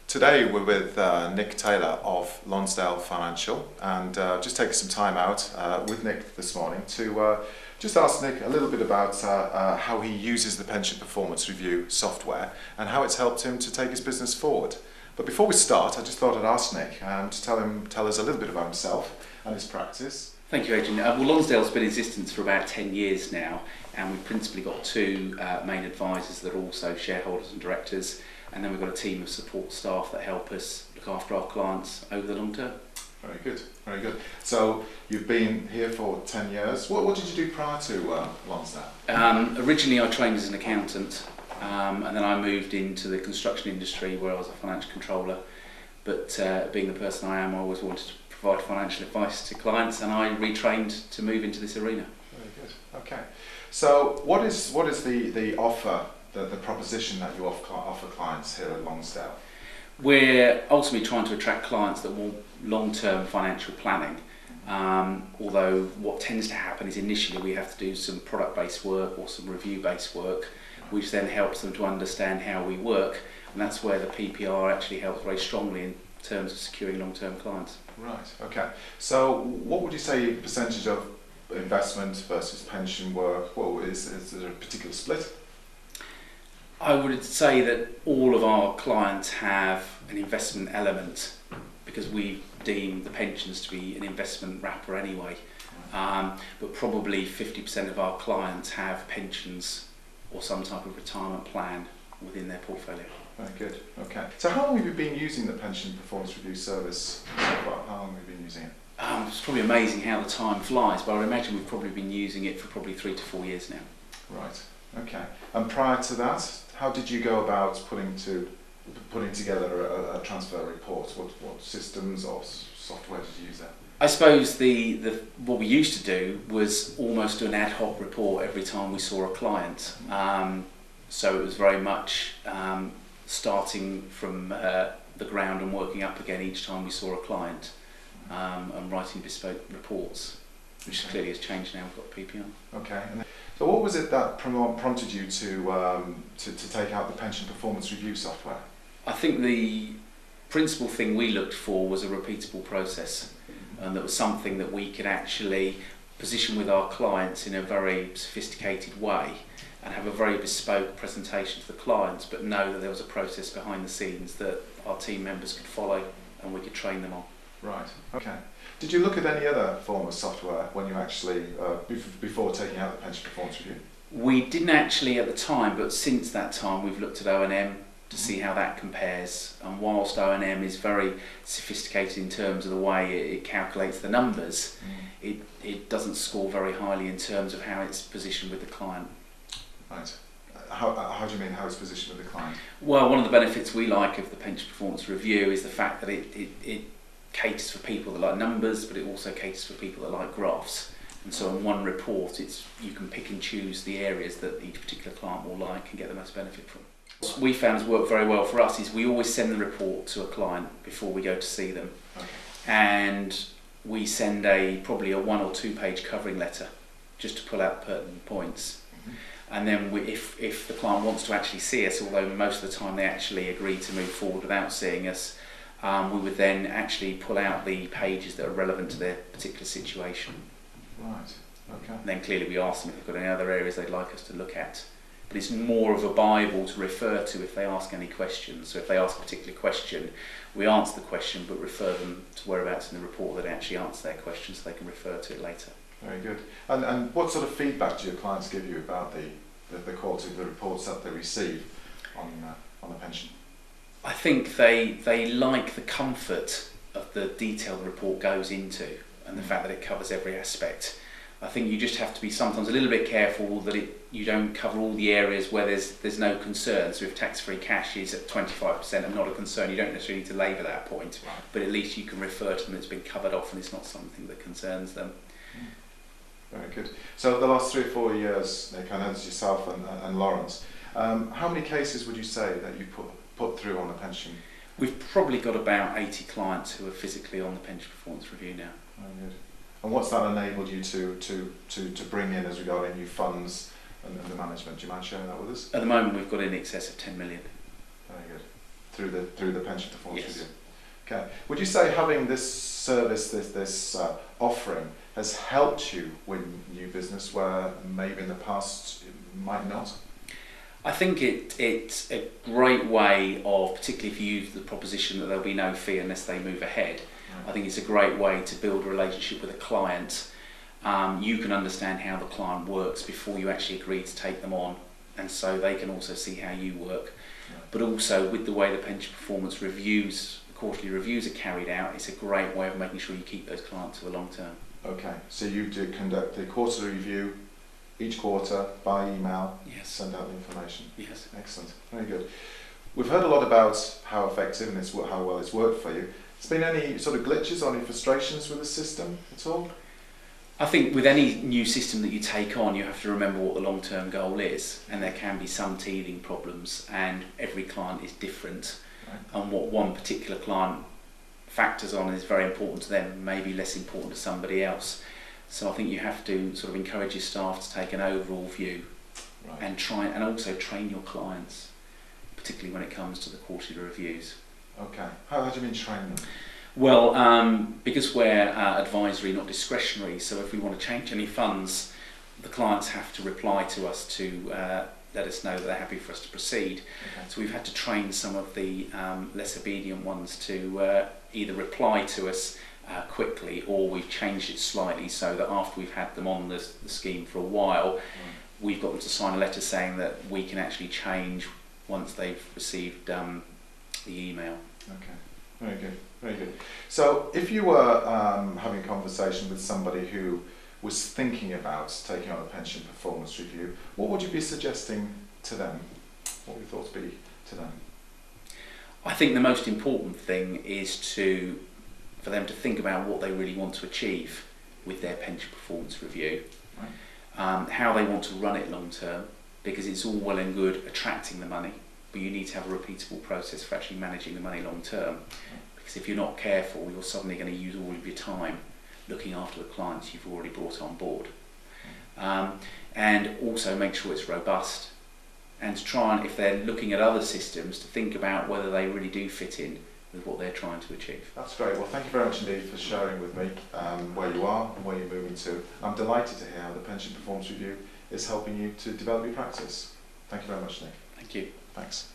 Today we're with Nick Taylor of Lonsdale Financial, and just taking some time out with Nick this morning to just ask Nick a little bit about how he uses the pension performance review software and how it's helped him to take his business forward. But before we start, I just thought I'd ask Nick to tell us a little bit about himself and his practice. Thank you, Adrian. Well, Lonsdale's been in existence for about 10 years now, and we've principally got two main advisors that are also shareholders and directors, and then we've got a team of support staff that help us look after our clients over the long term. Very good, very good. So you've been here for 10 years. What did you do prior to Lonsdale? Originally I trained as an accountant, and then I moved into the construction industry where I was a financial controller. But being the person I am, I always wanted to provide financial advice to clients, and I retrained to move into this arena. Very good. Okay. So what is the offer, the proposition that you offer clients here at Lonsdale? We're ultimately trying to attract clients that want long-term financial planning. Although what tends to happen is initially we have to do some product-based work or some review-based work, which then helps them to understand how we work, and that's where the PPR actually helps very strongly in terms of securing long-term clients. Right, okay. So what would you say percentage of investment versus pension work? Well, is there a particular split? I would say that all of our clients have an investment element because we deem the pensions to be an investment wrapper anyway. But probably 50% of our clients have pensions or some type of retirement plan within their portfolio. Very good. Okay. So how long have you been using the pension performance review service so far? How long have you been using it? It's probably amazing how the time flies, but I would imagine we've probably been using it for probably 3 to 4 years now. Right. Okay. And prior to that, how did you go about putting together a transfer report? What systems or software did you use there? I suppose what we used to do was almost do an ad hoc report every time we saw a client. So it was very much starting from the ground and working up again each time we saw a client, and writing bespoke reports, which clearly has changed now. We've got PPR. Okay. And so what was it that prompted you to take out the pension performance review software? I think the principal thing we looked for was a repeatable process, and that was something that we could actually position with our clients in a very sophisticated way and have a very bespoke presentation to the clients, but know that there was a process behind the scenes that our team members could follow and we could train them on. Right, okay. Did you look at any other form of software when you actually, before taking out the pension performance review? We didn't actually at the time, but since that time we've looked at O&M to see how that compares, and whilst O&M is very sophisticated in terms of the way it calculates the numbers, it doesn't score very highly in terms of how it's positioned with the client. Right. How do you mean how it's positioned with the client? Well, one of the benefits we like of the pension performance review is the fact that it caters for people that like numbers, but it also caters for people that like graphs. And so in one report, you can pick and choose the areas that each particular client will like and get the most benefit from. What we found has worked very well for us is we always send the report to a client before we go to see them. Okay. And we send probably a 1 or 2 page covering letter just to pull out pertinent points. And then if the client wants to actually see us, although most of the time they actually agree to move forward without seeing us, we would then actually pull out the pages that are relevant to their particular situation. Right, okay. And then clearly we ask them if they've got any other areas they'd like us to look at. But it's more of a Bible to refer to if they ask any questions. So if they ask a particular question, we answer the question but refer them to whereabouts in the report that actually answer their question so they can refer to it later. Very good. And what sort of feedback do your clients give you about the quality of the reports that they receive on the pension? I think they like the comfort of the detail the report goes into and the fact that it covers every aspect. I think you just have to be sometimes a little bit careful that you don't cover all the areas where there's no concern. So if tax-free cash is at 25% and not a concern, you don't necessarily need to labour that point, but at least you can refer to them, it's been covered off and it's not something that concerns them. Very good. So the last 3 or 4 years, Nick, I know it's yourself and Lawrence, how many cases would you say that you put through on the pension? We've probably got about 80 clients who are physically on the pension performance review now. Very good. And what's that enabled you to bring in as regarding new funds and the management? Do you mind sharing that with us? At the moment we've got in excess of 10 million. Very good. through the pension performance Yes. review. Okay. Would you say having this service, this offering, has helped you win new business where maybe in the past it might not? I think it's a great way of, particularly if you use the proposition that there'll be no fee unless they move ahead, I think it's a great way to build a relationship with a client. You can understand how the client works before you actually agree to take them on, and so they can also see how you work. But also with the way the pension performance reviews, the quarterly reviews are carried out, it's a great way of making sure you keep those clients for the long term. Okay, so you do conduct the quarterly review each quarter by email, Yes. send out the information. Yes. Excellent, very good. We've heard a lot about how effective and how well it's worked for you. Has there been any sort of glitches or any frustrations with the system at all? I think with any new system that you take on, you have to remember what the long-term goal is, and there can be some teething problems, and every client is different, Right. and what one particular client factors on is very important to them, maybe less important to somebody else. So I think you have to sort of encourage your staff to take an overall view Right. and also train your clients, particularly when it comes to the quarterly reviews. Okay, how do you mean train them? Well, because we're advisory, not discretionary, so if we want to change any funds, the clients have to reply to us to let us know that they're happy for us to proceed. Okay. So we've had to train some of the less obedient ones to either reply to us quickly, or we've changed it slightly so that after we've had them on the scheme for a while, we've got them to sign a letter saying that we can actually change once they've received the email. Okay, very good, very good. So if you were having a conversation with somebody who was thinking about taking on a pension performance review, what would you be suggesting to them? What would your thoughts be to them? I think the most important thing is for them to think about what they really want to achieve with their pension performance review, Right. how they want to run it long term, because it's all well and good attracting the money, but you need to have a repeatable process for actually managing the money long term. Because if you're not careful, you're suddenly going to use all of your time looking after the clients you've already brought on board. And also make sure it's robust, and to try and, if they're looking at other systems, to think about whether they really do fit in with what they're trying to achieve. That's great. Well, thank you very much indeed for sharing with me where you are and where you're moving to. I'm delighted to hear how the pension performance review is helping you to develop your practice. Thank you very much, Nick. Thank you. Thanks.